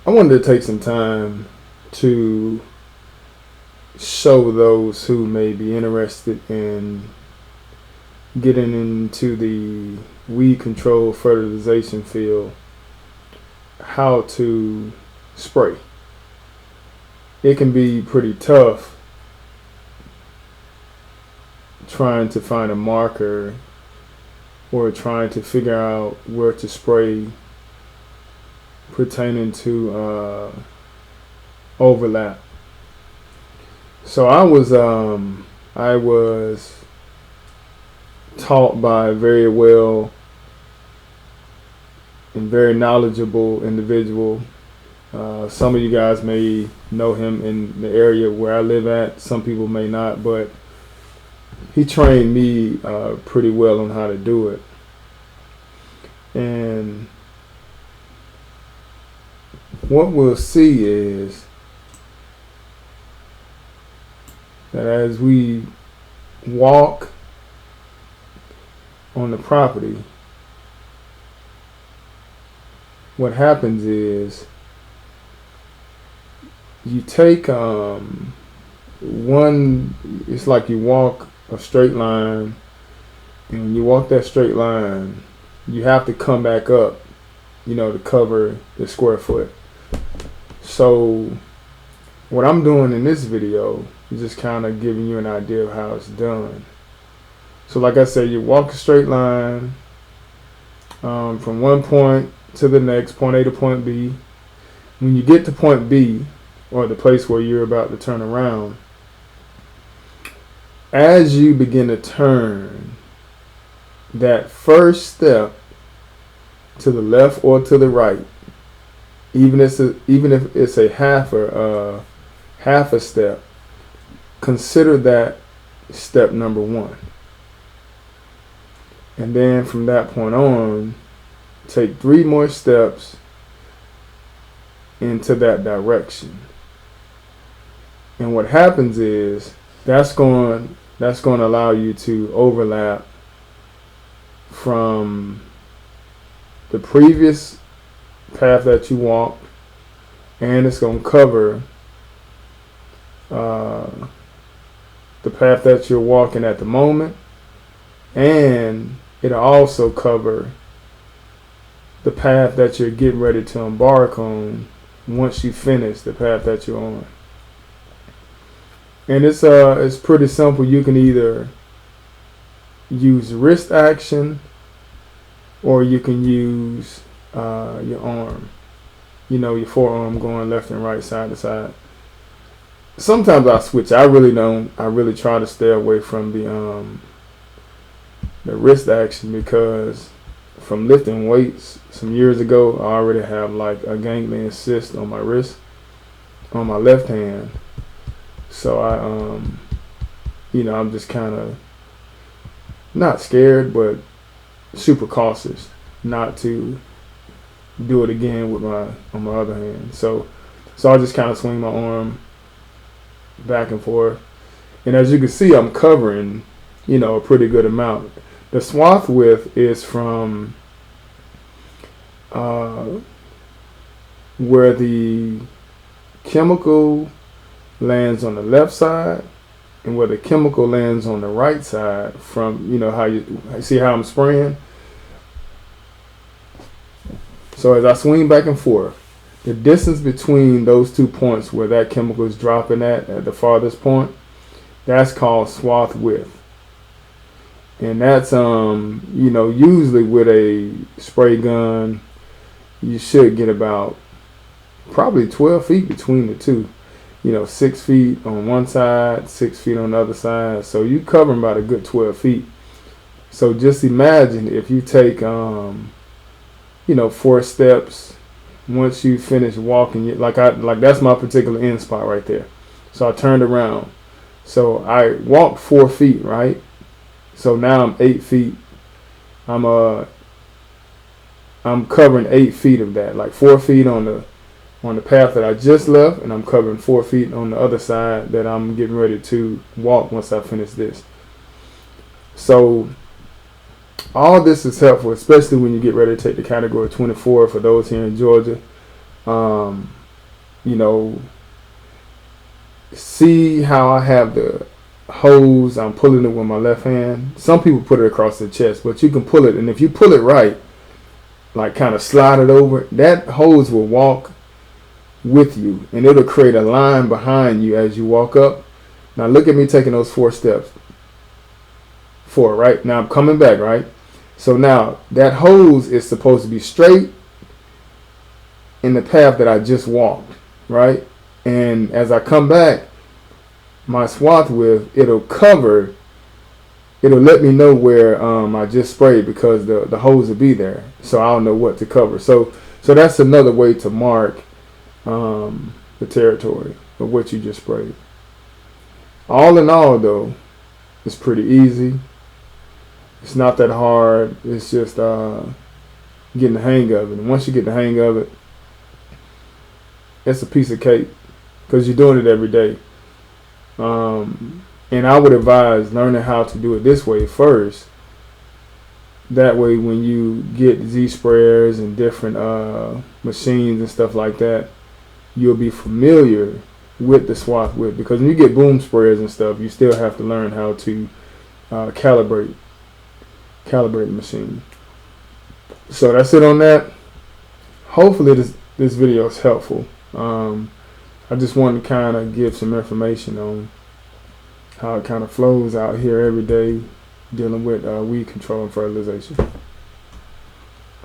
I wanted to take some time to show those who may be interested in getting into the weed control fertilization field how to spray. It can be pretty tough trying to find a marker or trying to figure out where to spray pertaining to overlap. So I was taught by a very well and very knowledgeable individual. Some of you guys may know him in the area where I live at. Some people may not, but he trained me pretty well on how to do it. And what we'll see is that as we walk on the property, what happens is you take it's like you walk a straight line, and when you walk that straight line, you have to come back up, to cover the square foot. So what I'm doing in this video is just kind of giving you an idea of how it's done. So like I said, you walk a straight line from one point to the next, point A to point B. When you get to point B, or the place where you're about to turn around, as you begin to turn, that first step to the left or to the right, even if it's a half a step, consider that step number one. And then from that point on, take 3 more steps into that direction. And what happens is that's going to allow you to overlap from the previous path that you walked, and it's going to cover the path that you're walking at the moment, and it'll also cover the path that you're getting ready to embark on once you finish the path that you're on. And it's pretty simple. You can either use wrist action, or you can use your arm, your forearm going left and right, side to side. Sometimes I switch. I really try to stay away from the wrist action, because from lifting weights some years ago, I already have like a ganglion cyst on my wrist, on my left hand. So I'm just kind of not scared, but super cautious not to do it again on my other hand. So I just kind of swing my arm back and forth, and as you can see, I'm covering a pretty good amount. The swath width is from where the chemical lands on the left side and where the chemical lands on the right side, from how you see how I'm spraying. So as I swing back and forth, the distance between those 2 points where that chemical is dropping at the farthest point, that's called swath width. And that's usually with a spray gun, you should get about probably 12 feet between the two. 6 feet on one side, 6 feet on the other side. So you covering about a good 12 feet. So just imagine if you take 4 steps. Once you finish walking, like that's my particular end spot right there. So I turned around. So I walked 4 feet, right? So now I'm 8 feet. I'm covering 8 feet of that, like 4 feet on the path that I just left, and I'm covering 4 feet on the other side that I'm getting ready to walk once I finish this. So all this is helpful, especially when you get ready to take the category 24 for those here in Georgia. you know, see how I have the hose, I'm pulling it with my left hand. Some people put it across the chest, but you can pull it, and if you pull it right, like kind of slide it over, that hose will walk with you, and it'll create a line behind you as you walk up. Now look at me taking those 4 steps. 4, right? Now I'm coming back, right? So now that hose is supposed to be straight in the path that I just walked, right? And as I come back, my swath width, it'll let me know where I just sprayed, because the hose will be there, so I'll know what to cover. So that's another way to mark the territory of what you just sprayed. All in all, though, it's pretty easy. It's not that hard. It's just getting the hang of it. And once you get the hang of it, it's a piece of cake, because you're doing it every day. And I would advise learning how to do it this way first. That way, when you get Z sprayers and different machines and stuff like that, you'll be familiar with the swath width. Because when you get boom sprayers and stuff, you still have to learn how to calibrate the machine. So that's it on that. Hopefully this video is helpful. I just wanted to kind of give some information on how it kind of flows out here every day dealing with weed control and fertilization.